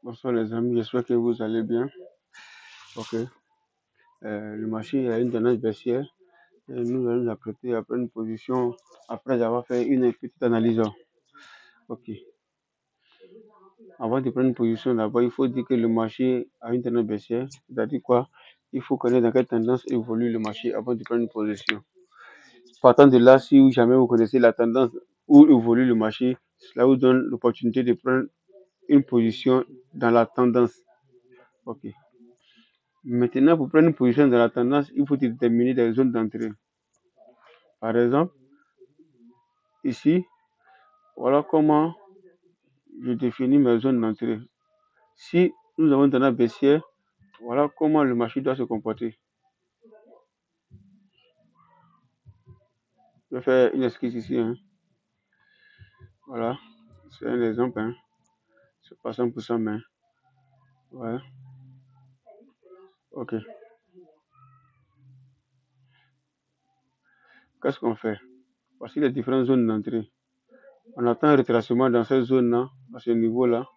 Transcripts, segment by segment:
Bonsoir les amis, j'espère que vous allez bien. Ok. Le marché a une tendance baissière et nous allons nous apprêter à prendre une position après avoir fait une petite analyse. Ok. Avant de prendre une position d'abord, il faut dire que le marché a une tendance baissière. C'est-à-dire quoi? Il faut connaître dans quelle tendance évolue le marché avant de prendre une position. Partant de là, si jamais vous connaissez la tendance où évolue le marché, cela vous donne l'opportunité de prendre une position dans la tendance. Ok. Maintenant, pour prendre une position dans la tendance, il faut déterminer des zones d'entrée. Par exemple, ici, voilà comment je définis mes zones d'entrée. Si nous avons une tendance baissière, voilà comment le marché doit se comporter. Je vais faire une esquisse ici. Voilà, c'est un exemple. C'est pas 100%, mais ouais. Ok. Qu'est-ce qu'on fait? Voici les différentes zones d'entrée. On attend un retracement dans cette zone-là, à ce niveau-là,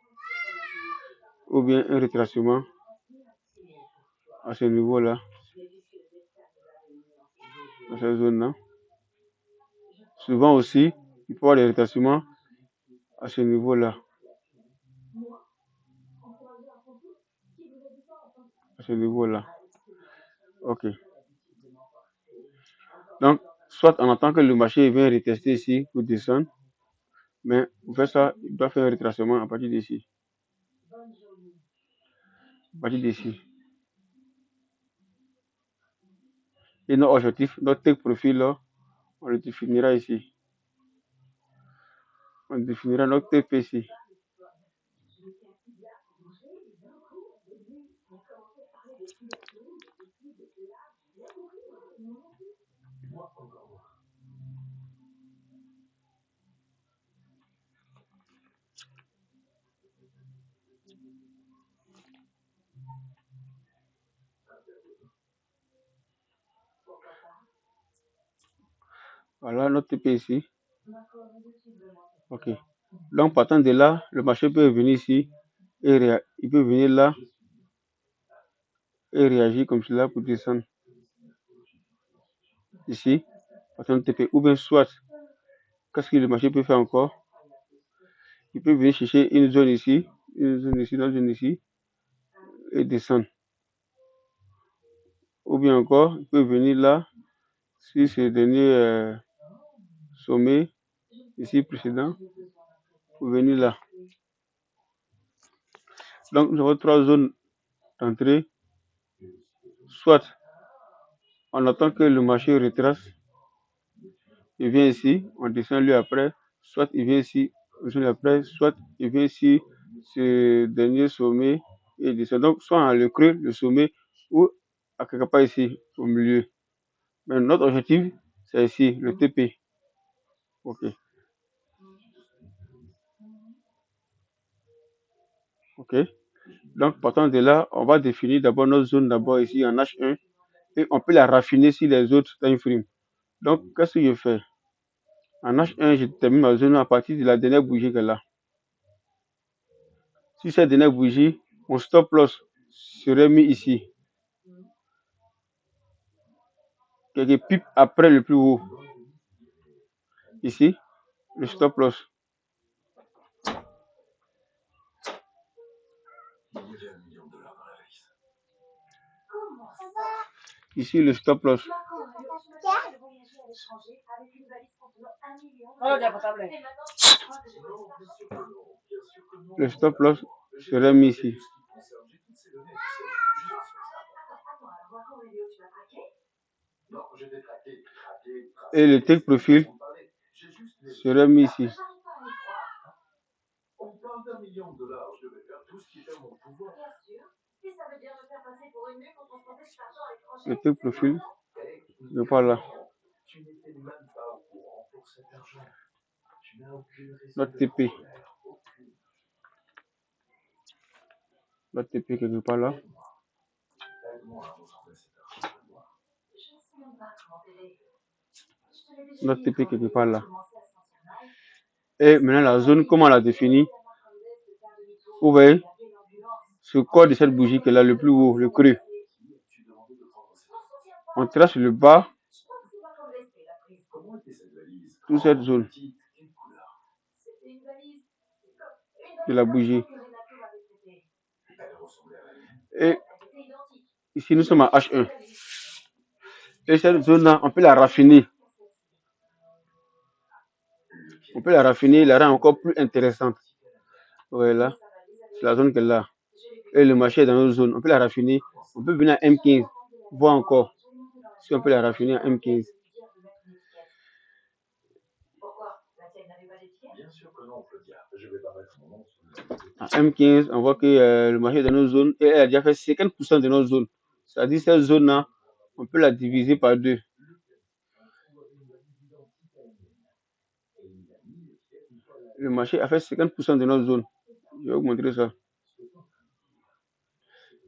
ou bien un retracement à ce niveau-là, dans cette zone-là. Souvent aussi, il faut avoir des retracements à ce niveau-là, à ce niveau-là. Ok. Donc, soit on attend que le marché vienne retester ici pour descendre, mais pour faire ça, il doit faire un retracement à partir d'ici. À partir d'ici. Et notre objectif, notre take profil, là, on le définira ici. On définira notre TP ici. Voilà notre TP ici. Ok. Donc, partant de là, le marché peut venir ici et il peut venir là et réagir comme cela pour descendre ici, partant de TP. Ou bien soit, qu'est-ce que le marché peut faire encore? Il peut venir chercher une zone ici, une zone ici, et descendre. Ou bien encore, il peut venir là, si c'est le dernier sommet, ici précédent, pour venir là. Donc, nous avons trois zones d'entrée. Soit on attend que le marché retrace, il vient ici, on descend lui après, soit il vient ici, on descend lui après, soit il vient ici, ce dernier sommet, et il descend. Donc, soit on le creux, le sommet, ou à quelque part ici, au milieu. Mais notre objectif, c'est ici, le TP. Ok. Ok. Donc, partant de là, on va définir d'abord notre zone d'abord ici en H1 et on peut la raffiner sur les autres time frames. Donc, qu'est-ce que je fais? En H1, je termine ma zone à partir de la dernière bougie qu'elle a. Si cette dernière bougie, mon stop loss serait mis ici. Quelques pipes après le plus haut. Ici, le stop loss. Ici, le stop loss. Le stop loss serait mis ici. Et le take profil serait mis ici. Le take profil n'est pas là. Notre TP. Notre TP quelque part là. Notre TP quelque part là. Et maintenant, la zone, comment on l'a définie? Vous voyez, ce corps de cette bougie qui est là, le plus haut, le creux. On trace sur le bas toute cette zone de la bougie. Et ici, nous sommes à H1. Et cette zone-là, on peut la raffiner. On peut la raffiner, la rendre encore plus intéressante. Voilà, c'est la zone qu'elle a. Et le marché est dans notre zone. On peut la raffiner. On peut venir à M15, voir encore si on peut la raffiner à M15. À M15, on voit que le marché est dans notre zone et elle a déjà fait 50% de notre zone. C'est-à-dire cette zone-là, on peut la diviser par deux. Le marché a fait 50% de notre zone. Je vais vous montrer ça.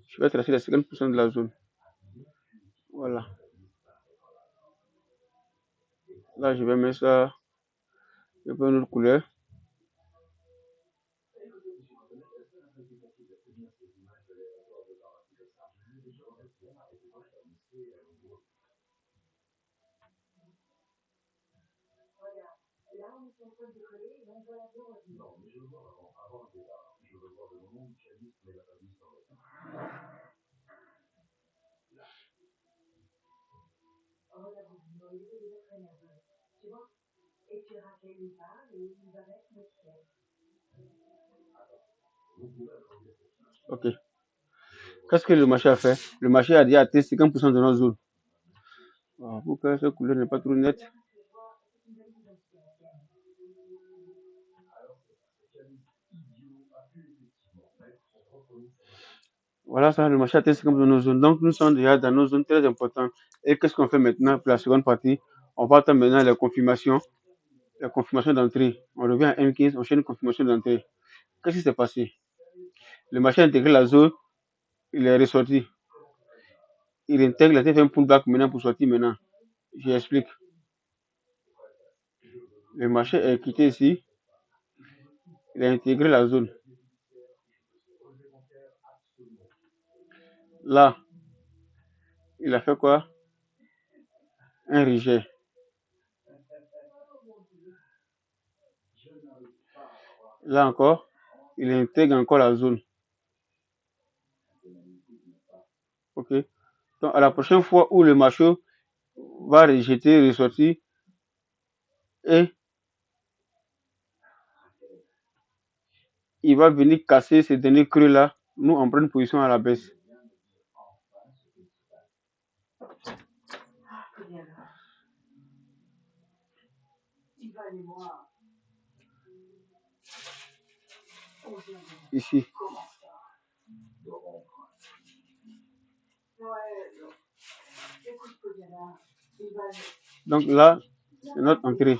Je vais tracer les 50% de la zone. Voilà. Là, je vais mettre ça. Je vais prendre une autre couleur. Ok. Qu'est-ce que le marché a fait? Le marché a déjà atteint 50% de notre zone. Alors, pour que cette couleur n'est pas trop nette. Voilà, ça, le marché a atteint 50% de nos zones. Donc, nous sommes déjà dans nos zones très importantes. Et qu'est-ce qu'on fait maintenant pour la seconde partie? On va attendre maintenant la confirmation d'entrée. On revient à M15, on cherche une confirmation d'entrée. Qu'est-ce qui s'est passé? Le marché a intégré la zone, il est ressorti. Il intègre, il a fait un pullback maintenant pour sortir maintenant. J'explique. Le marché est quitté ici, il a intégré la zone. Là, il a fait quoi? Un rejet. Là encore, il intègre encore la zone. Ok. Donc, à la prochaine fois où le marché va rejeter, ressortir, et il va venir casser ces derniers creux là, nous on prend une position à la baisse. Ici. Donc là, c'est notre entrée.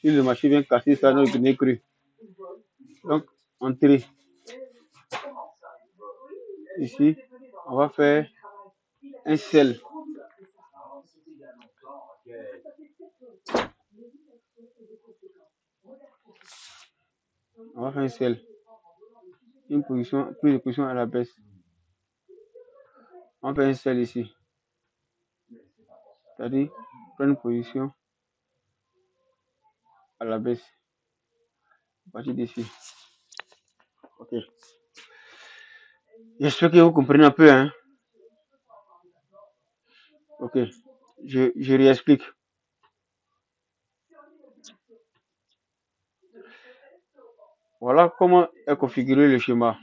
Si le marché vient casser ça, notre dernier creux. Donc, entrée. Ici, on va faire un sell. On va faire un sell. Une position, plus de position à la baisse. On va faire un sell ici. C'est-à-dire, prendre une position à la baisse. À partir d'ici. Ok. J'espère que vous comprenez un peu, hein. Ok. Je réexplique. Voilà comment est configuré le schéma.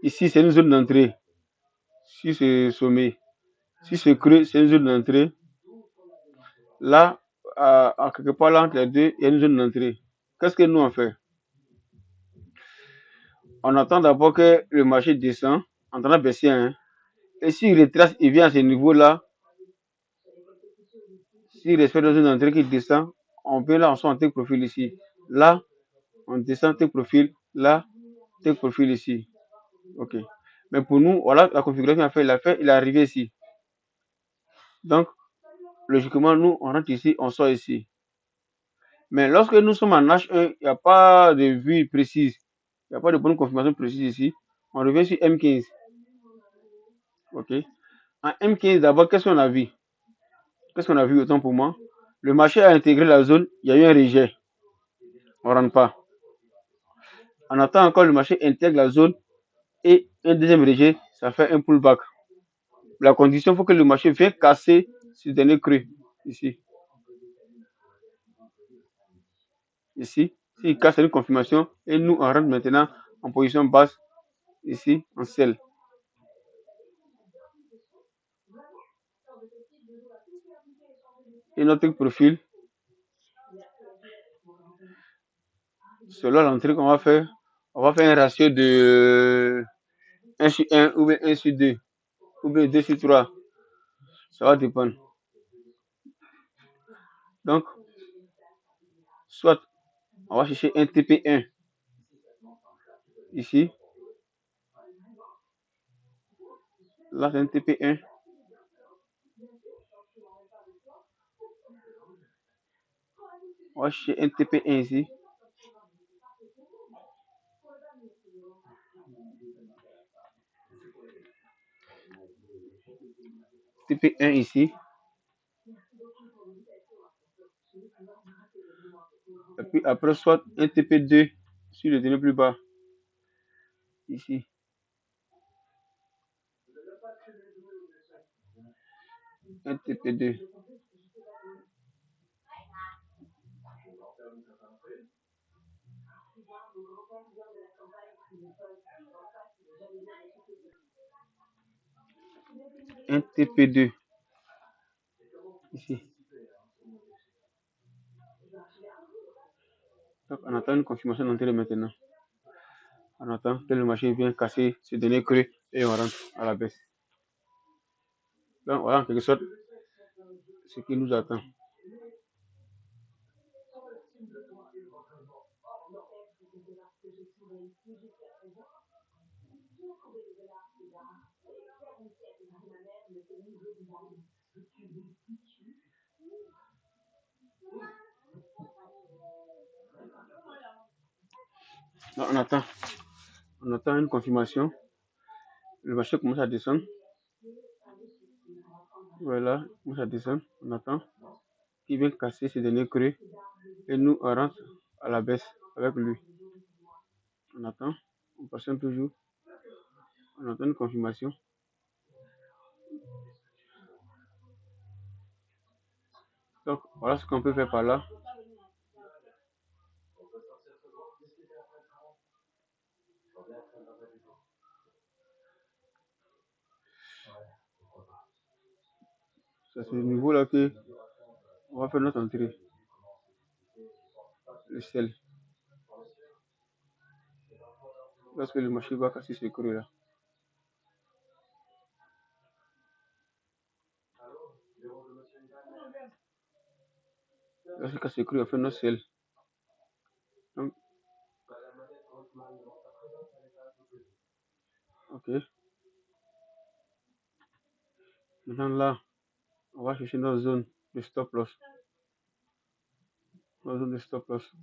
Ici, c'est une zone d'entrée. Si c'est sommet, si c'est creux, c'est une zone d'entrée. Là, à quelque part là entre les deux, il y a une zone d'entrée. Qu'est-ce que nous on fait? On attend d'abord que le marché descend, en train de baisser, hein. Et s'il retrace, il vient à ce niveau-là, s'il respecte la zone d'entrée qui descend, on vient là, on sort en take profil ici. Là, on descend take profil, là, take profil ici. Ok. Mais pour nous, voilà la configuration qu'il a fait, il est arrivé ici. Donc, logiquement, nous, on rentre ici, on sort ici. Mais lorsque nous sommes en H1, il n'y a pas de vue précise. Il n'y a pas de bonne confirmation précise ici. On revient sur M15. OK. En M15, d'abord, qu'est-ce qu'on a vu? Qu'est-ce qu'on a vu autant pour moi? Le marché a intégré la zone, il y a eu un rejet. On ne rentre pas. On attend encore le marché intègre la zone et un deuxième rejet, ça fait un pullback. La condition, il faut que le marché vienne casser ce dernier creux ici. Ici, s'il casse une confirmation et nous on rentre maintenant en position basse ici en sell. Et notre profil, selon l'entrée qu'on va faire, on va faire un ratio de 1 sur 1 ou bien 1 sur 2 ou bien 2 sur 3. Ça va dépendre. Donc, soit on va chercher un TP1 ici. Là, c'est un TP1. On va chercher un TP1 ici. TP1 ici. Et puis après, soit un TP2 sur le dernier plus bas. Ici. Un TP2. Un TP2. Ici. Donc, on attend une confirmation d'entrée maintenant. On attend que le marché vienne casser ce dernier creux et on rentre à la baisse. Donc, voilà en quelque sorte ce qui nous attend. Donc, on attend une confirmation. Le marché commence à descendre. Voilà, il commence à descendre. On attend qu'il vienne casser ce dernier creux et nous on rentre à la baisse avec lui. On attend, on patiente toujours. On attend une confirmation. Donc, voilà ce qu'on peut faire par là. C'est à ce niveau-là que on va faire notre entrée. Le sel. Lorsque le marché va casser ce creux-là. Lorsque casse ce creux, on fait notre sel. Donc, ok. Maintenant là, on va chercher notre zone de stop loss. Notre zone de stop loss.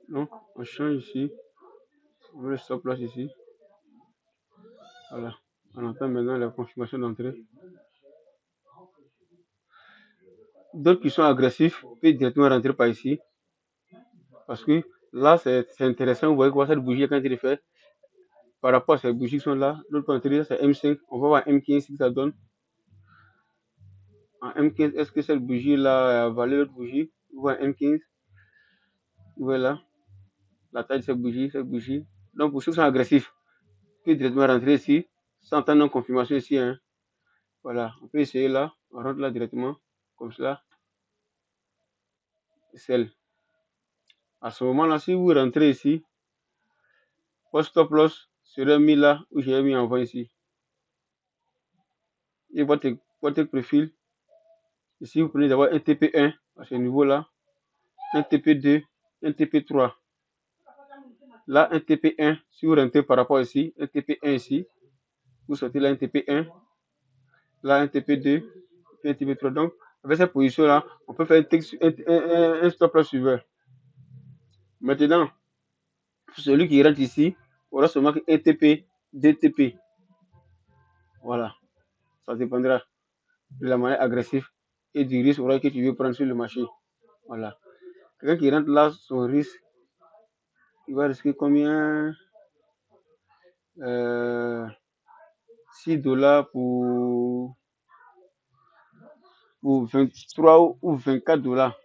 Donc, on change ici. On met le stop loss ici. Voilà. On entend maintenant la confirmation d'entrée. D'autres qui sont agressifs peuvent directement rentrer par ici. Parce que là, c'est intéressant. Vous voyez quoi cette bougie quand il est fait par rapport à ces bougies qui sont là. L'autre côté, c'est M5. On va voir M15 ce que ça donne. En M15, est-ce que cette bougie-là a valu l'autre bougie? Vous voyez M15. Voilà. La taille de cette bougie. Donc, pour ceux qui sont agressifs, on peut directement rentrer ici. Sans attendre une confirmation ici. Hein. Voilà. On peut essayer là. On rentre là directement. Comme cela. Celle. À ce moment-là, si vous rentrez ici, votre stop loss serait mis là où j'ai mis en vent ici. Et votre profil, ici vous prenez d'abord un TP1 à ce niveau-là, un TP2, un TP3. Là, un TP1, si vous rentrez par rapport ici, un TP1 ici, vous sortez là un TP1, là un TP2, un TP3. Donc, avec cette position-là, on peut faire un stop loss suiveur. Maintenant, celui qui rentre ici aura seulement un TP, 2 TP. Voilà, ça dépendra de la manière agressive et du risque que tu veux prendre sur le marché. Voilà. Quelqu'un qui rentre là, son risque, il va risquer combien? 6 dollars pour 23 ou 24 dollars.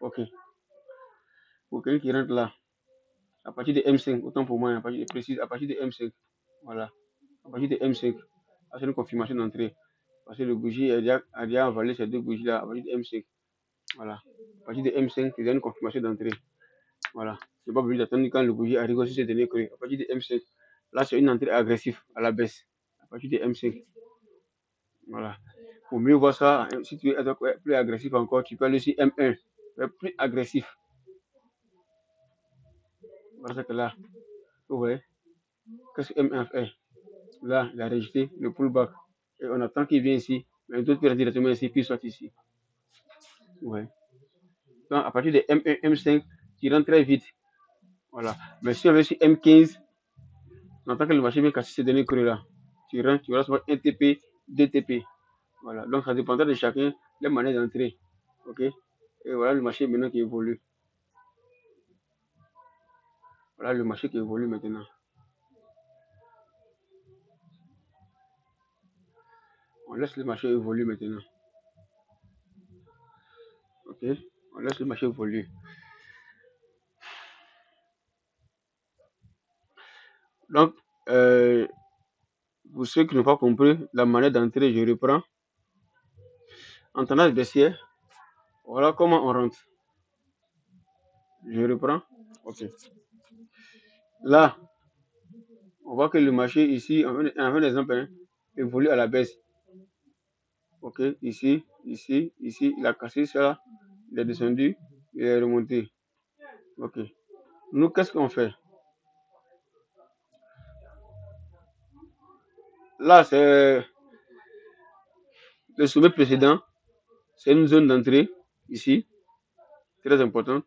Ok. Pour quelqu'un qui rentre là, à partir de M5, autant pour moi, à partir de précise, à partir de M5. Voilà. À partir de M5, c'est une confirmation d'entrée. Parce que le bougie a déjà avalé ces deux bougies là à partir de M5. Voilà. À partir de M5, c'est une confirmation d'entrée. Voilà. C'est pas obligé d'attendre quand le bougie arrive sur ces derniers creux. À partir de M5, là, c'est une entrée agressive à la baisse. À partir de M5. Voilà. Pour mieux voir ça, si tu veux être plus agressif encore, tu peux aller sur M1. Plus agressif. Parce que là, vous voyez, qu'est-ce que M1 fait? Là, il a rejeté le pullback. Et on attend qu'il vienne ici. Mais d'autres peuvent directement ici, puis soit ici. Ouais. Donc, à partir de M1, M5, tu rentres très vite. Voilà. Mais si on veut sur M15, on attend que le marché vienne casser ces derniers creux là. Tu rentres, tu vas recevoir un TP, 2 TP. Voilà. Donc, ça dépendra de chacun, les manières d'entrer. OK? Et voilà le marché maintenant qui évolue. Voilà le marché qui évolue maintenant. On laisse le marché évoluer maintenant. Ok? On laisse le marché évoluer. Donc, pour ceux qui n'ont pas compris la manière d'entrer, je reprends. En tendance baissière, voilà comment on rentre. Je reprends. Ok. Là, on voit que le marché ici, en un exemple, hein, évolue à la baisse. Ok, ici, ici, ici, il a cassé ça, il est descendu, il est remonté. Ok. Nous, qu'est-ce qu'on fait? Là, c'est le sommet précédent, c'est une zone d'entrée, ici, très importante.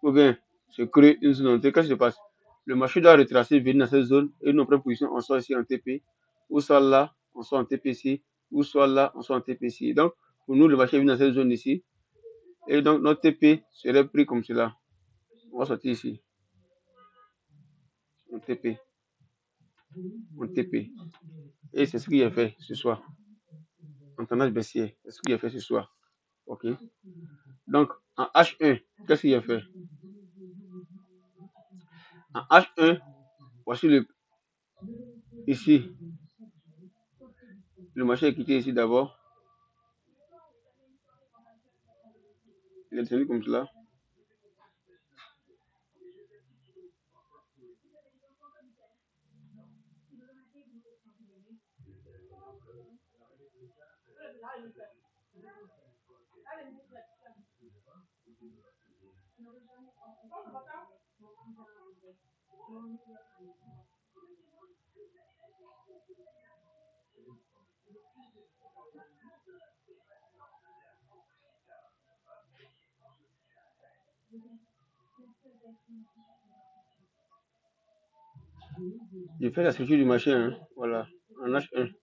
Ou bien, se crée une zone d'entrée. Qu'est-ce qui se passe? Le marché doit retracer, venir dans cette zone, et nous, prend position, on soit ici en TP, ou soit là, on soit en TPC, ou soit là, on soit en TPC. Donc, pour nous, le marché vient dans cette zone ici, et donc notre TP serait pris comme cela. On va sortir ici. On TP. On TP. Et c'est ce qu'il a fait ce soir. En tendance baissière. C'est ce qu'il a fait ce soir. OK. Donc, en H1, qu'est-ce qu'il a fait? En H1, voici ici. Le marché est quitté ici d'abord. Il est tenu comme cela. Je fais la structure du marché, hein. Voilà, en H1.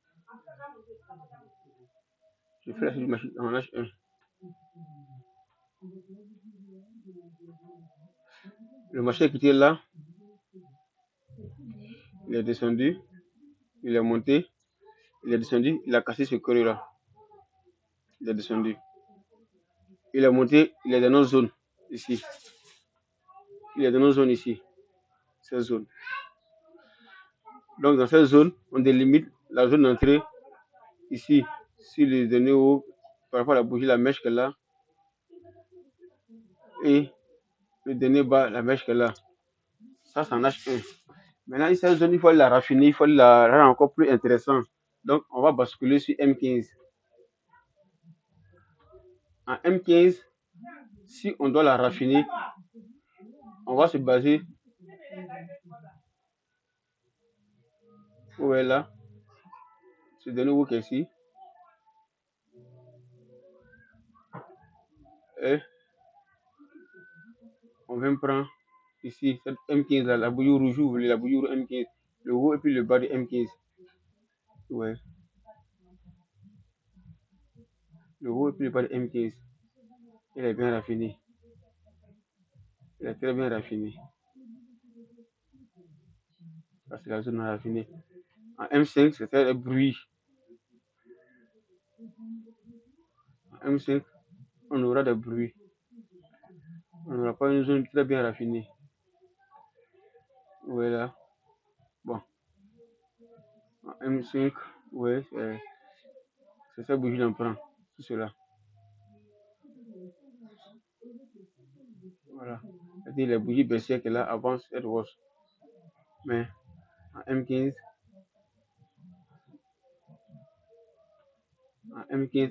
Je fais la structure du marché en H1. Le marché qui était là, il est descendu, il est monté, il est descendu, il a cassé ce creux là. Il est descendu. Il est monté, il est dans notre zone ici. Il est dans notre zone ici. Cette zone. Donc dans cette zone, on délimite la zone d'entrée ici, sur les données haut, par rapport à la bougie, la mèche qu'elle a, et le dernier bas, la mèche qu'elle a. Ça, c'est en H1. Maintenant, cette zone, il faut la raffiner, il faut la rendre encore plus intéressante. Donc, on va basculer sur M15. En M15, si on doit la raffiner, on va se baser où est là, ce dernier hook ici, et on vient prendre ici, cette M15 là, la bougie rouge, vous voulez la bougie rouge M15, le haut et puis le bas de M15. Ouais. Le haut et puis le bas de M15. Il est bien raffiné. Il est très bien raffiné. Ça, c'est la zone raffinée. En M5, c'était le bruit. En M5, on aura des bruits. On n'aura pas une zone très bien raffinée. Voilà. Bon. En M5, ouais, c'est cette bougie d'emprunt. Tout cela. Voilà. C'est-à-dire les bougies baissières qu'elle a avant cette hausse. Mais en M15,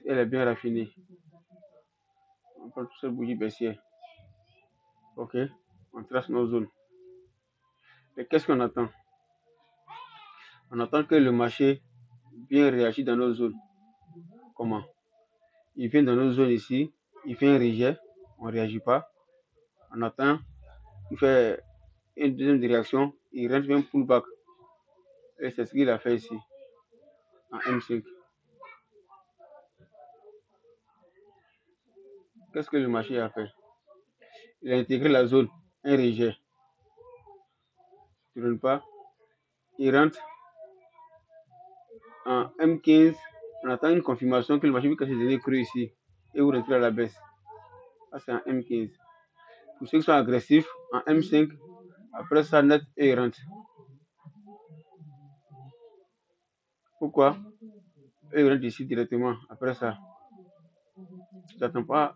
elle est bien raffinée. On prend toutes ces bougies baissières. Ok. On trace nos zones. Et qu'est-ce qu'on attend? On attend que le marché bien réagisse dans nos zones. Comment? Il vient dans nos zones ici, il fait un rejet, on ne réagit pas. On attend, il fait une deuxième réaction, il rentre un pullback. Et c'est ce qu'il a fait ici, en M5. Qu'est-ce que le marché a fait? Il a intégré la zone, un rejet. Il ne rentre pas. Il rentre en M15. On attend une confirmation que le marché va casser des creux ici. Et vous rentrez à la baisse. Ça, c'est en M15. Pour ceux qui sont agressifs, en M5, après ça, net, et il rentre. Pourquoi? Et il rentre ici directement. Après ça, tu n'attends pas.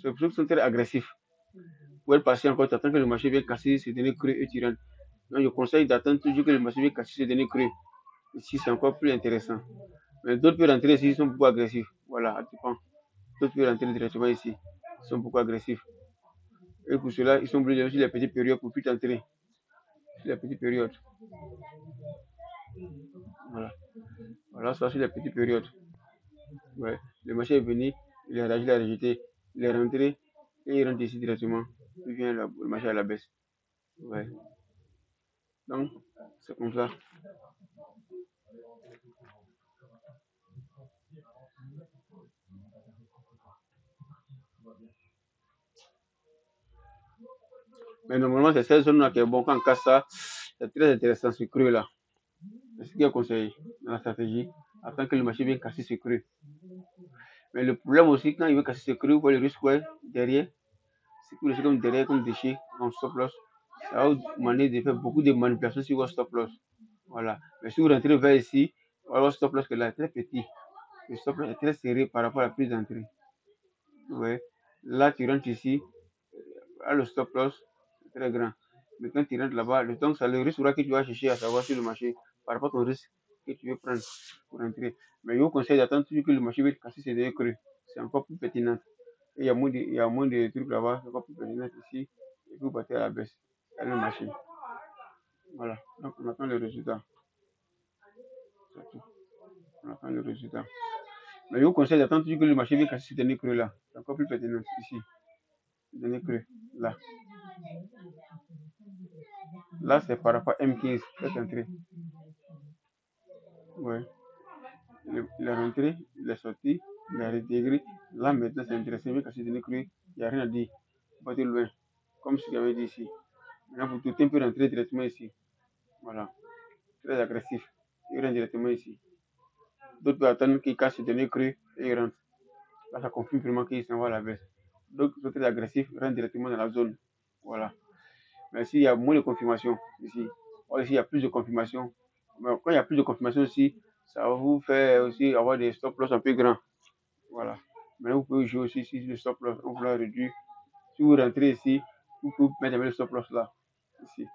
C'est pour ceux qui sont très agressifs. Pour être patient encore, tu attends que le marché vienne casser ces derniers creux et tu rentres. Donc, je conseille d'attendre toujours que le marché vienne casser ces derniers creux. Ici, c'est encore plus intéressant. Mais d'autres peuvent rentrer ici, ils sont beaucoup agressifs. Voilà, ça dépend. D'autres peuvent rentrer directement ici. Ils sont beaucoup agressifs. Et pour cela, ils sont obligés sur les petites périodes pour plus entrer. Sur les petites périodes. Voilà. Voilà, ça sur les petites périodes. Ouais. Le marché est venu, il a réagi, il a rejeté, il est rentré et il rentre ici directement. Il vient le marché à la baisse. Ouais. Donc, c'est comme ça. Mais normalement, c'est cette zone-là qui est bon. Quand on casse ça, c'est très intéressant ce creux-là. C'est ce qui est conseillé dans la stratégie, afin que le marché vienne casser ce creux. Mais le problème aussi, quand il veut casser ce creux, vous voyez le risque derrière. C'est que vous laissez comme derrière, comme déchet, comme stop loss. Ça va vous demander de faire beaucoup de manipulations sur votre stop loss. Voilà. Mais si vous rentrez vers ici, votre stop loss là est très petit. Le stop loss est très serré par rapport à la prise d'entrée. Ouais. Là, tu rentres ici, là, le stop loss est très grand. Mais quand tu rentres là-bas, donc c'est le risque que tu vas chercher à savoir sur le marché par rapport au risque que tu veux prendre pour entrer. Mais je vous conseille d'attendre toujours que le marché va casser ses deux creux. c'est encore plus pertinent. Et il y a moins de trucs là-bas, c'est encore plus pertinent ici. Et puis vous partez à la baisse. C'est la même machine. Voilà. Donc on attend le résultat. C'est tout. On attend le résultat. Mais je vous conseille d'attendre toujours que le marché vienne casser ce dernier creux là. C'est encore plus pertinent ici. Ce dernier creux. Là. Là, c'est par rapport à M15. Cette entrée. Ouais. Il est rentré, il est sorti, il a réintégré. Là, maintenant, c'est intéressant. Vu qu'à ce dernier creux, il n'y a rien à dire. Vous partez loin. Comme ce qu'il avait dit ici. Maintenant, vous tout un peu rentrer directement ici. Voilà. Très agressif. Il rentre directement ici. D'autres peuvent attendre qu'il casse ce dernier creux et il rentre. Là, ça confirme vraiment qu'il s'en va à la baisse. Donc, ils sont très agressifs, rentrent directement dans la zone. Voilà. Mais s'il y a moins de confirmation ici, or, ici, il y a plus de confirmation. Mais quand il y a plus de confirmation aussi, ça va vous faire aussi avoir des stop loss un peu grands. Voilà. Mais vous pouvez jouer aussi si le stop loss, on vous l'a réduit. Si vous rentrez ici, vous pouvez mettre le stop loss là. Ici.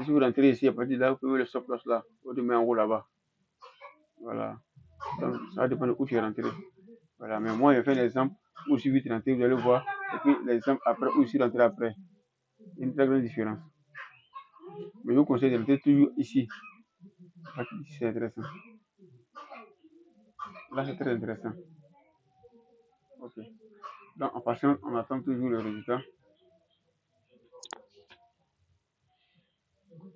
Si vous rentrez ici, à partir de là, vous pouvez le stop loss là. Vous le mettre en haut là-bas. Voilà. Donc, ça dépend de où tu es rentré. Voilà. Mais moi, je fais l'exemple où je suis vite rentré, vous allez voir. Et puis, l'exemple après où je suis rentré après. Il y a une très grande différence. Mais je vous conseille de rentrer toujours ici. Ici, c'est intéressant. Là, c'est très intéressant. Ok. Donc, en passant, on attend toujours le résultat.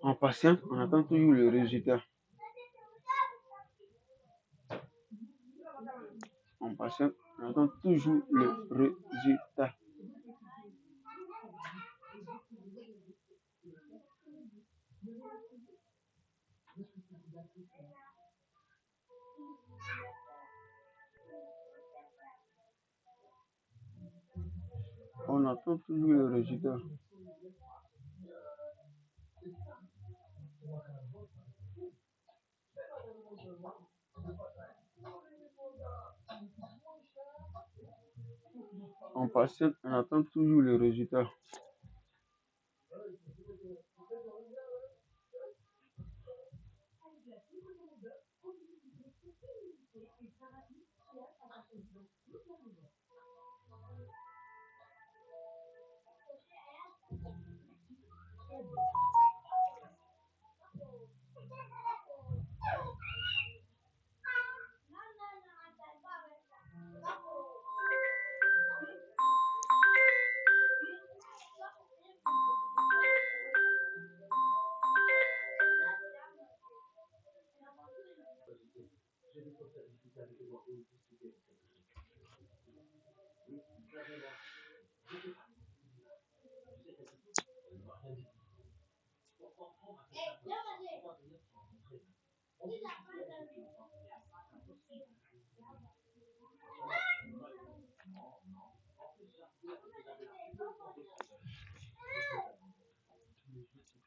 En patient, on attend toujours le résultat. En patient, on attend toujours le résultat. On attend toujours le résultat. En patient, on attend toujours le résultat.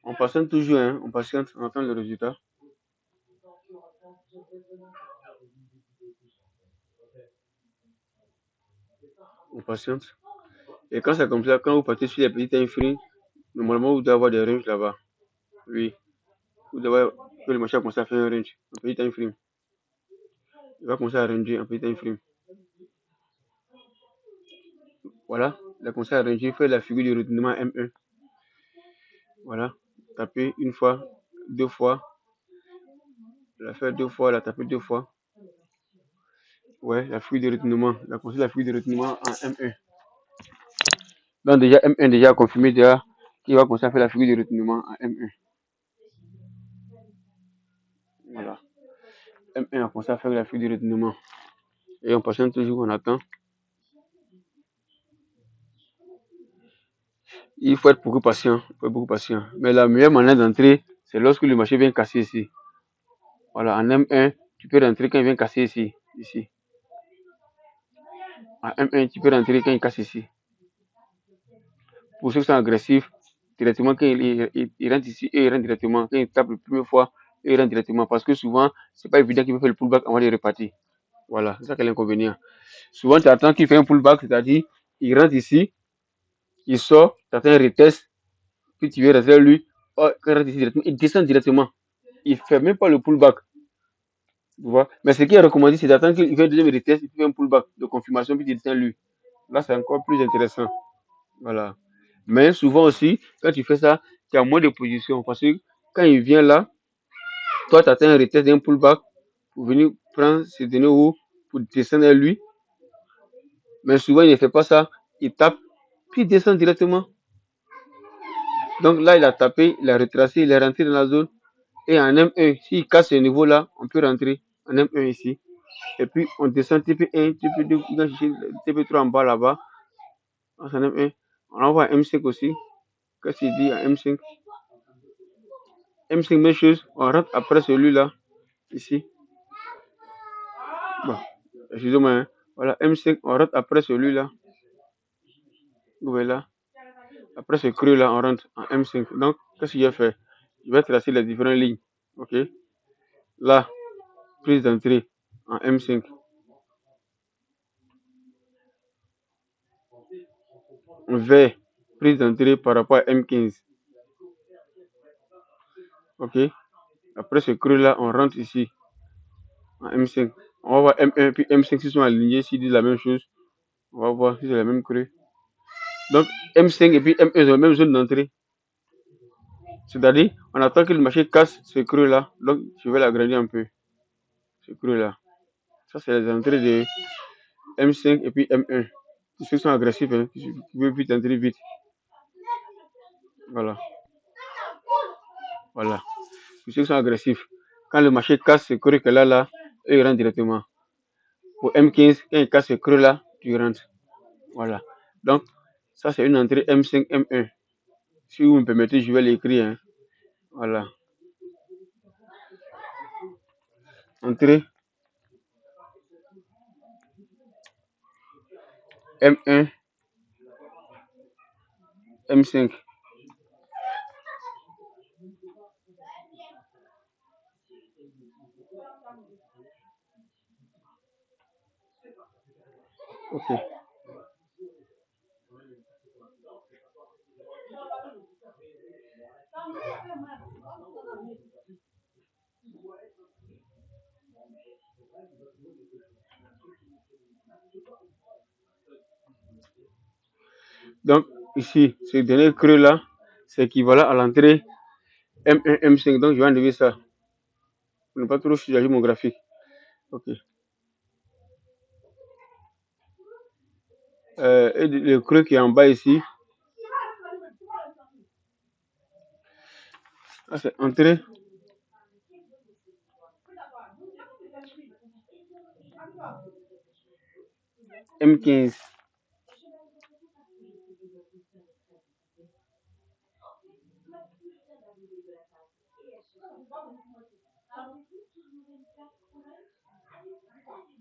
On patiente toujours, hein? On patiente, on attend le résultat. On patiente. Et quand c'est comme ça, quand vous partez sur les petits time free, normalement vous devez avoir des ranges là-bas. Oui. Vous devez que le marché a commencé à faire un range, un petit time frame. Il va commencer à ranger un petit time frame. Voilà. Il a commencé à ranger, faire la figure de retournement M1. Voilà. Taper une fois, deux fois. La faire deux fois, la taper deux fois. Ouais, la figure de retournement. Il a commencé la figure de retournement en M1. Donc déjà M1 déjà confirmé déjà qu'il va commencer à faire la figure de retournement en M1. Voilà. M1 a commencé à faire la figure de retournement. Et on patiente toujours, on attend. Il faut être beaucoup patient. Mais la meilleure manière d'entrer, c'est lorsque le marché vient casser ici. Voilà, en M1, tu peux rentrer quand il vient casser ici. Ici. En M1, tu peux rentrer quand il casse ici. Pour ceux qui sont agressifs, directement quand il rentre ici, et il rentre directement. Quand il tape la première fois, il rentre directement. Parce que souvent, c'est pas évident qu'il peut faire le pullback avant de repartir. Voilà, c'est ça qui est l'inconvénient. Souvent, tu attends qu'il fait un pullback, c'est-à-dire, il rentre ici, il sort, tu attends un retest, puis tu viens rester lui, oh, quand il rentre ici directement, il descend directement. Il ne fait même pas le pullback. Tu vois. Mais ce qui est recommandé, c'est d'attendre qu'il fait un deuxième retest, il fait un pullback de confirmation, puis il descend lui. Là, c'est encore plus intéressant. Voilà. Mais souvent aussi, quand tu fais ça, tu as moins de position. Parce que quand il vient là, toi, tu attends un retest d'un pullback pour venir prendre ces données haut pour descendre à lui. Mais souvent, il ne fait pas ça. Il tape, puis il descend directement. Donc là, il a tapé, il a retracé, il est rentré dans la zone. Et en M1, s'il casse ce niveau-là, on peut rentrer en M1 ici. Et puis, on descend TP1, TP2, TP3 en bas là-bas. En M1. On envoie M5 aussi. Qu'est-ce qu'il dit à M5? M5, même chose. On rentre après celui-là, ici. Bon, excusez-moi. Hein. Voilà, M5, on rentre après celui-là. Voilà. Après ce creux-là, on rentre en M5. Donc, qu'est-ce que j'ai fait? Je vais tracer les différentes lignes. OK? Là, prise d'entrée en M5. V, prise d'entrée par rapport à M15. OK? Après ce creux-là, on rentre ici en M5. On va voir M1 puis M5 s'ils sont alignés, s'ils disent la même chose. On va voir si c'est la même creux. Donc, M5 et puis M1 sont la même zone d'entrée. C'est-à-dire, on attend que le marché casse ce creux-là. Donc, je vais l'agrandir un peu. Ce creux-là. Ça, c'est les entrées de M5 et puis M1. Tous ceux qui sont agressifs, hein, qui veulent vite entrer vite. Voilà. Voilà. Tous ceux qui sont agressifs. Quand le marché casse ce creux que là, eux, ils rentrent directement. Pour M15, quand il casse ce creux-là, tu rentres. Voilà. Donc, ça, c'est une entrée M5, M1. Si vous me permettez, je vais l'écrire. Hein. Voilà. Entrée M1, M5. Ok. Donc, ici, ce dernier creux-là, c'est équivalent à l'entrée M1, M5. Donc, je vais enlever ça. Pour ne pas trop changer mon graphique. Ok. Et le creux qui est en bas ici, c'est entrée M15.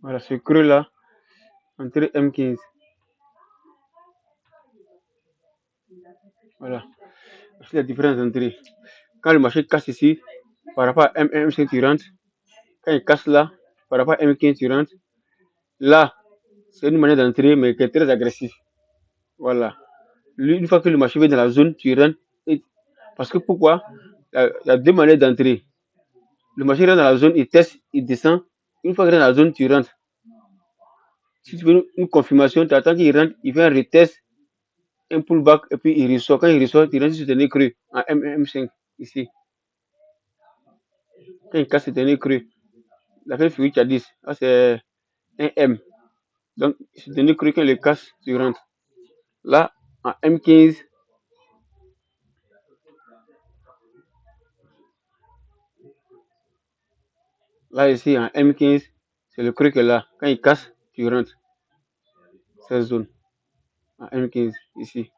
Voilà, ce creux-là, entrée M15. Voilà. C'est la différence d'entrée. Quand le marché casse ici, par rapport à M1, M5, tu rentres. Quand il casse là, par rapport à M15, tu rentres. Là, c'est une manière d'entrer, mais qui est très agressive. Voilà. Une fois que le marché est dans la zone, tu rentres. Parce que pourquoi? Il y a deux manières d'entrer. Le marché rentre dans la zone, il teste, il descend. Une fois qu'il rentre dans la zone, tu rentres. Si tu veux une confirmation, tu attends qu'il rentre, il fait un retest, un pullback, et puis il ressort. Quand il ressort, tu rentres sur ce dernier creux, en M1, M5, ici. Quand il casse ce dernier creux, la même figure qui a 10, là c'est un M. Donc, ce dernier creux, quand il le casse, tu rentres. Là, en M15, là ici, en M15, c'est le creux que là. Quand il casse, tu rentres. Cette zone, en M15, ici.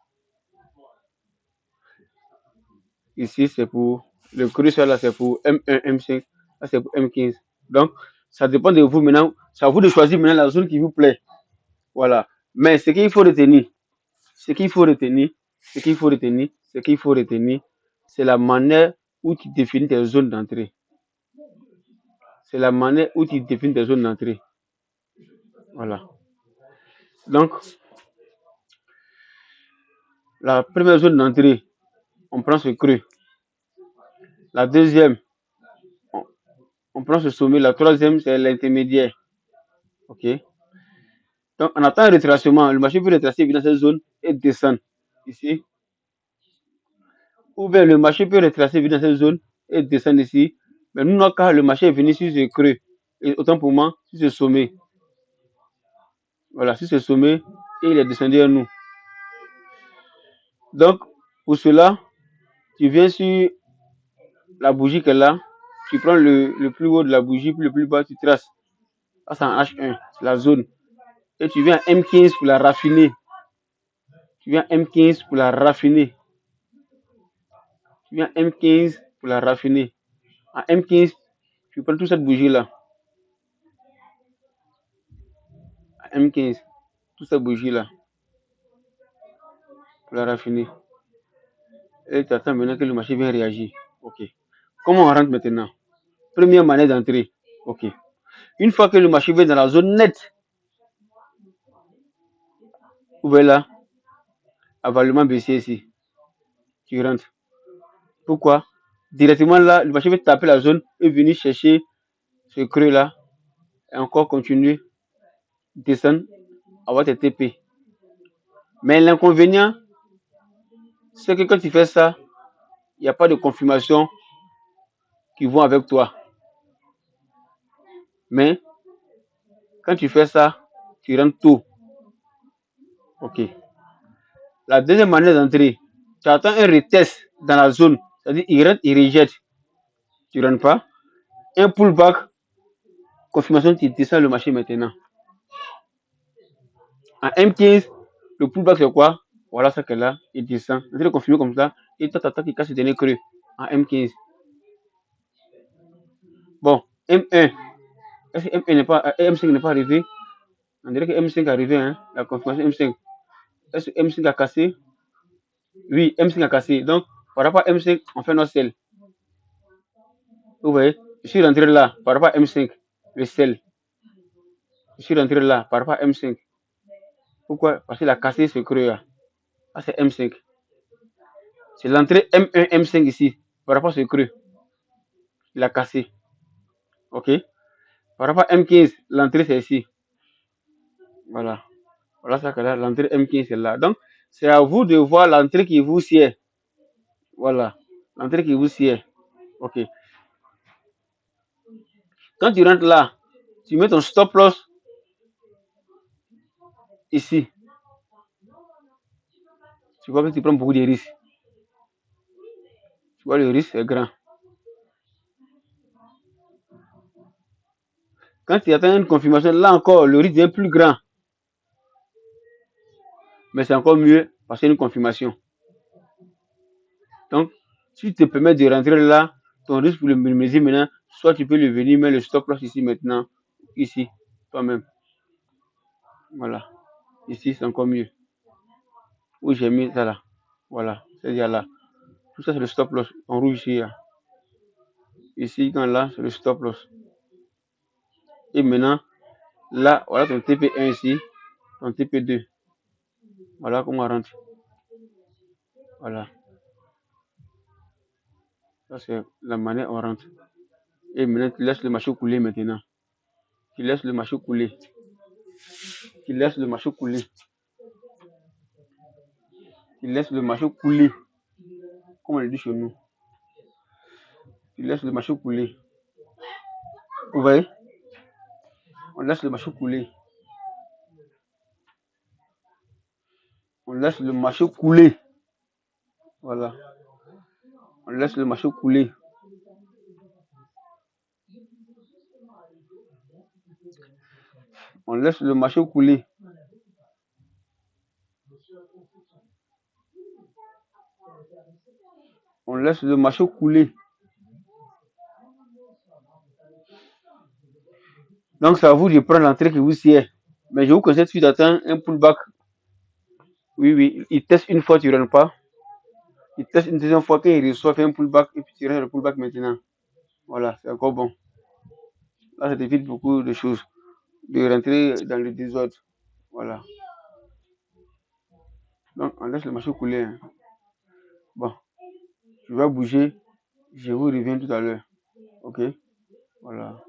Ici, c'est pour le creux, là, c'est pour M1, M5. Là, c'est pour M15. Donc, ça dépend de vous maintenant. C'est à vous de choisir maintenant la zone qui vous plaît. Voilà. Mais ce qu'il faut retenir, ce qu'il faut retenir, ce qu'il faut retenir, ce qu'il faut retenir, c'est la manière où tu définis tes zones d'entrée. C'est la manière où tu définis tes zones d'entrée. Voilà. Donc, la première zone d'entrée, on prend ce creux. La deuxième, On prend ce sommet. La troisième, c'est l'intermédiaire. OK. Donc, en attendant un retracement, le machine peut retracer dans cette zone et descendre ici. Ou bien le marché peut retracer dans cette zone et descendre ici. Mais nous, notre cas, le marché est venu sur ce creux. Et autant pour moi, sur ce sommet. Voilà, sur ce sommet, et il est descendu à nous. Donc, pour cela, tu viens sur la bougie qu'elle a, tu prends le plus haut de la bougie, puis le plus bas, tu traces. Ça, c'est en H1, c'est la zone. Et tu viens à M15 pour la raffiner. Tu viens à M15 pour la raffiner. Tu viens à M15 pour la raffiner. À M15, tu prends toute cette bougie-là. À M15, toute cette bougie-là, pour la raffiner. Et tu attends maintenant que le marché vienne réagir. OK. Comment on rentre maintenant? Première manière d'entrer. OK. Une fois que le marché vient dans la zone nette, vous voyez là, avalement baissier ici. Tu rentres. Pourquoi? Directement là, le marché va taper la zone et venir chercher ce creux là et encore continuer, descendre, avoir tes TP. Mais l'inconvénient, c'est que quand tu fais ça, il n'y a pas de confirmation qui vont avec toi. Mais quand tu fais ça, tu rentres tôt. OK. La deuxième manière d'entrer, tu attends un retest dans la zone. C'est-à-dire, il rentre, il rejette. Tu ne rentres pas. Un pullback, confirmation, tu descends le marché maintenant. En M15, le pullback, c'est quoi? Voilà ça qu'elle a. Il descend. On va confirmer comme ça. Et toi, t'attends qu'il casse le dernier creux. En M15. Bon, M1. Est-ce que M1 n'est pas, M5 n'est pas arrivé? On dirait que M5 est arrivé, hein? La confirmation M5. Est-ce que M5 a cassé? Oui, M5 a cassé. Donc, par rapport à M5, on fait notre sel. Vous voyez? Je suis rentré là, par rapport à M5, le sel. Je suis rentré là, par rapport à M5. Pourquoi? Parce qu'il a cassé ce creux-là. Ça, c'est M5. C'est l'entrée M1, M5 ici, par rapport à ce creux. Il a cassé. OK? Par rapport à M15, l'entrée, c'est ici. Voilà. Voilà ça que là, l'entrée M15, c'est là. Donc, c'est à vous de voir l'entrée qui vous sied. Voilà. L'entrée qui vous sied. OK. Quand tu rentres là, tu mets ton stop loss ici. Tu vois que tu prends beaucoup de risques. Tu vois, le risque est grand. Quand tu attends une confirmation, là encore, le risque est plus grand. Mais c'est encore mieux parce que c'est une confirmation. Donc, si tu te permets de rentrer là, ton risque pour le minimiser maintenant, soit tu peux le venir mettre le stop loss ici maintenant, ici, toi-même. Voilà. Ici, c'est encore mieux. Où j'ai mis ça là. Voilà, c'est-à-dire là. Tout ça, c'est le stop loss. En rouge ici. Là. Ici, quand là, c'est le stop loss. Et maintenant, là, voilà ton TP1 ici, ton TP2. Voilà comment on rentre. Voilà. Ça, c'est la manière dont on rentre. Et maintenant, tu laisses le marché couler maintenant. Tu laisses le marché couler. Tu laisses le marché couler. Tu laisses le marché couler. Comme on le dit chez nous. Tu laisses le marché couler. Vous voyez? On laisse le marché couler. On laisse le marché couler. Voilà. On laisse le marché couler. On laisse le marché couler. On laisse le marché couler. Donc, c'est à vous de prendre l'entrée qui vous sied. Mais je vous conseille tout d'attendre un pullback. Oui, oui. Il teste une fois, tu ne rentres pas. Il teste une deuxième fois, qu'il reçoit, fait un pullback, et puis tu rentres le pullback maintenant. Voilà, c'est encore bon. Là, ça évite beaucoup de choses. De rentrer dans le désordre. Voilà. Donc, on laisse le marché couler. Hein. Bon, je vais bouger. Je vous reviens tout à l'heure. OK? Voilà.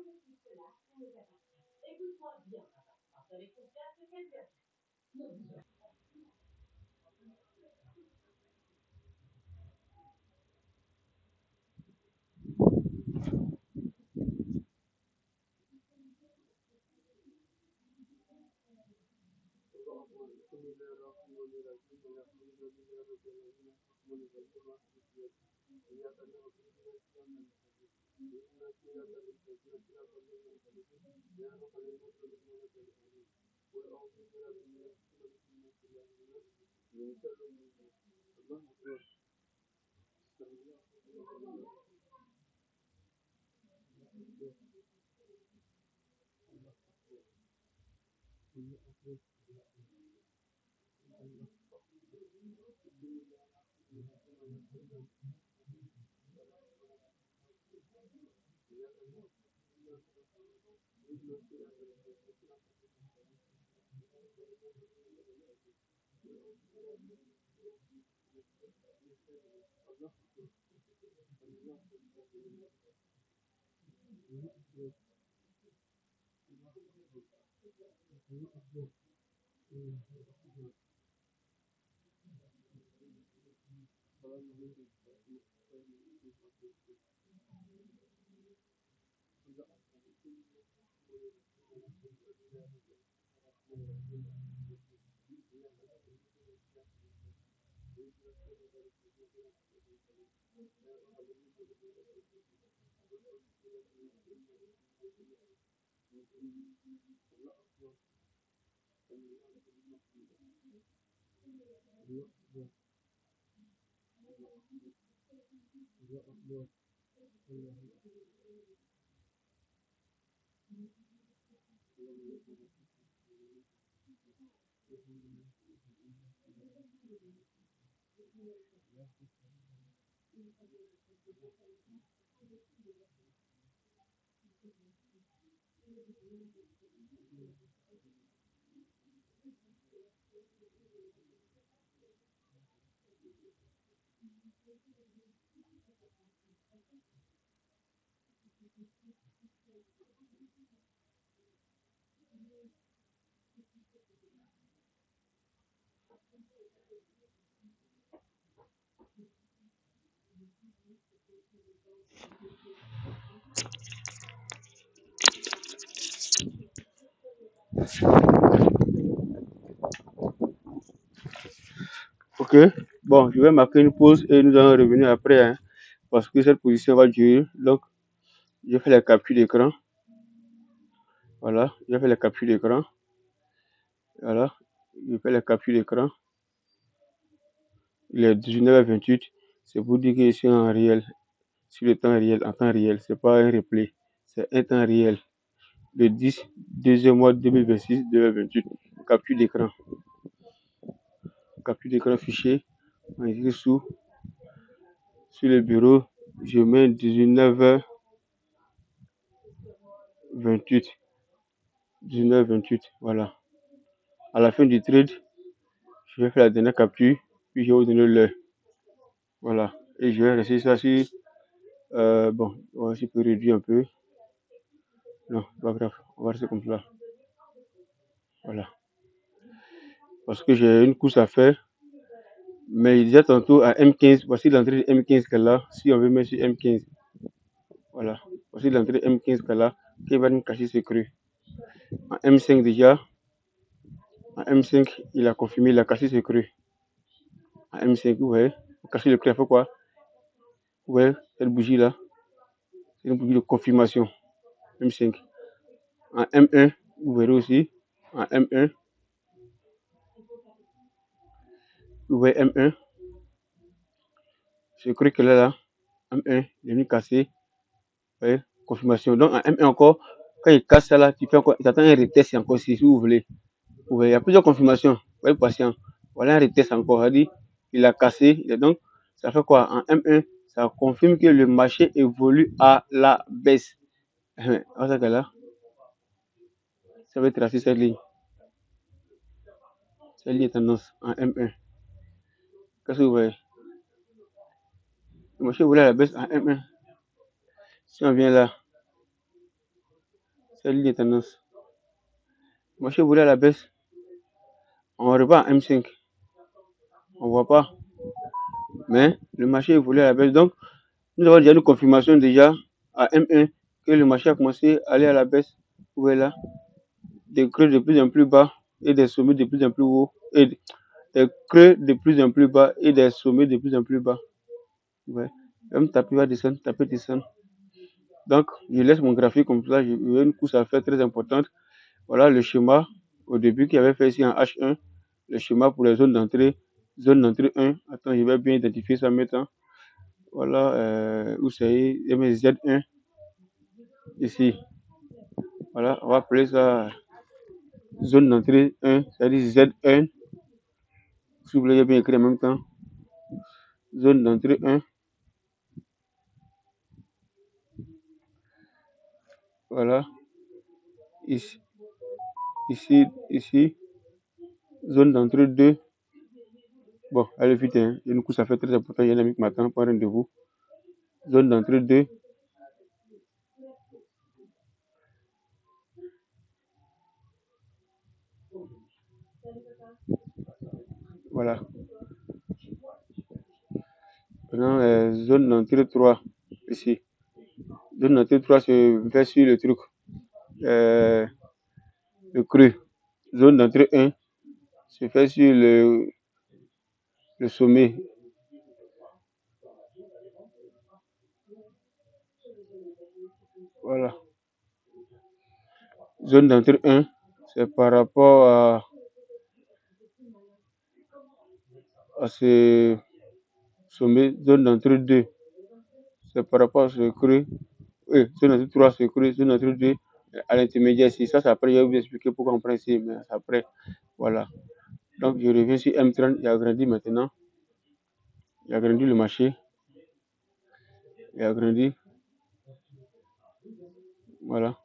Ok. Bon, je vais marquer une pause et nous allons revenir après, hein, parce que cette position va durer. Donc, je fais la capture d'écran. Voilà, je fais la capture d'écran. Voilà, je fais la capture d'écran. Il est 19h28. C'est pour dire que je suis en réel, sur le temps réel, en temps réel. C'est pas un replay, c'est un temps réel. Le 10, deuxième mois 2026, 2028. Capture d'écran. Capture d'écran fichier. Enregistré sur le bureau. Je mets 19h28. 19h28. Voilà. À la fin du trade, je vais faire la dernière capture. Puis je vais vous donner l'heure. Voilà. Et je vais rester ça sur. Bon, on je peux réduire un peu. Non, pas grave. On va rester comme ça. Voilà. Parce que j'ai une course à faire. Mais il disait tantôt à M15. Voici l'entrée de M15 qu'elle a. Si on veut mettre sur M15. Voilà. Voici l'entrée de M15 qu'elle a. Qui va nous cacher ce creux. En M5 déjà. En M5, il a confirmé, il a caché ce creux. En M5, vous voyez. Cacher le creux, il faut quoi? Vous voyez, cette bougie là. C'est une bougie de confirmation. M5. En M1, vous verrez aussi. En M1. Vous voyez M1. Ce creux qu'elle a là. M1, il est venu casser. Vous voyez, confirmation. Donc en M1 encore, quand il casse ça là, tu fais encore, il t'attend un retest encore si vous voulez. Vous voyez, il y a plusieurs confirmations. Soyez patient. Voilà un retest encore. Il dit, il a cassé. Et donc, ça fait quoi? En M1, ça confirme que le marché évolue à la baisse. Voilà ça là. Ça va tracer cette ligne. Cette ligne est tendance en M1. Qu'est-ce que vous voyez? Le marché évolue à la baisse en M1. Si on vient là, C'est la ligne de tendance. Le marché évolue à la baisse. On repart en M5. On ne voit pas. Mais le marché évolue à la baisse. Donc, nous avons déjà une confirmation déjà à M1 que le marché a commencé à aller à la baisse. Vous voyez là, des creux de plus en plus bas et des sommets de plus en plus hauts. Et des creux de plus en plus bas et des sommets de plus en plus bas. Ouais. Même taper va descendre, taper descendre. Donc, je laisse mon graphique comme ça. J'ai une course à faire très importante. Voilà le schéma au début qu'il avait fait ici en H1. Le schéma pour les zones d'entrée. Zone d'entrée 1. Attends, je vais bien identifier ça maintenant. Voilà où c'est Z1 ici. Voilà, on va appeler ça zone d'entrée 1, c'est-à-dire Z1. Si vous voulez bien écrire en même temps. Zone d'entrée 1. Voilà. Ici. Zone d'entrée 2. Bon, allez vite, hein. Une course, ça fait très important. Il y a un ami qui m'attend pour un rendez-vous. Zone d'entrée 2. Voilà. Maintenant, zone d'entrée 3. Ici. Zone d'entrée 3 se fait sur le truc. Le creux. Zone d'entrée 1 se fait sur le sommet. Voilà. Zone d'entrée 1, c'est par rapport à ce sommet. Zone d'entrée 2, c'est par rapport à ce creux. Zone d'entrée 3, ce creux. Zone d'entrée 2, à l'intermédiaire ici. Ça, c'est après, je vais vous expliquer pourquoi on prend ici, mais c'est après. Voilà. Donc, je reviens sur M30. Il a grandi maintenant. Il a grandi le marché. Il a grandi. Voilà.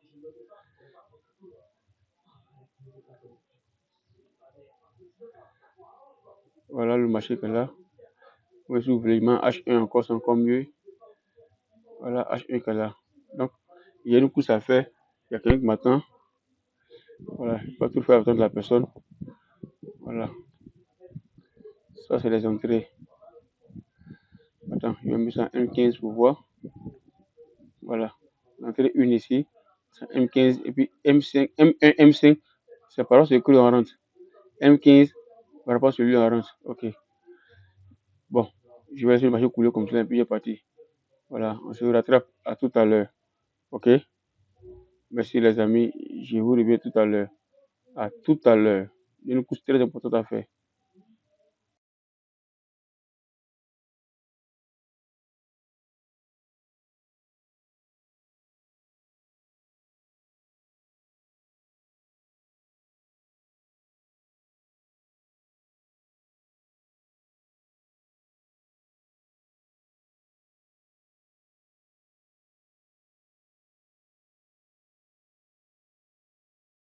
Voilà le marché que là. Oui, si vous voulez, H1 encore, c'est encore mieux. Voilà, H1 que là. Donc, il y a une course à faire. Il y a quelqu'un qui m'attend. Voilà, il ne faut pas tout faire attendre la personne. Voilà. Ça, c'est les entrées. Attends, je vais mettre ça en M15 pour voir. Voilà. L'entrée 1 ici. C'est M15. Et puis M5, M1, M5. C'est par rapport à ce que l'on rentre. M15 par rapport à celui en rentre. Ok. Bon. Je vais laisser le marché couler comme ça et puis il est parti. Voilà. On se rattrape à tout à l'heure. Ok. Merci les amis. Je vous reviens tout à l'heure. À tout à l'heure. Il y a une course très importante à faire.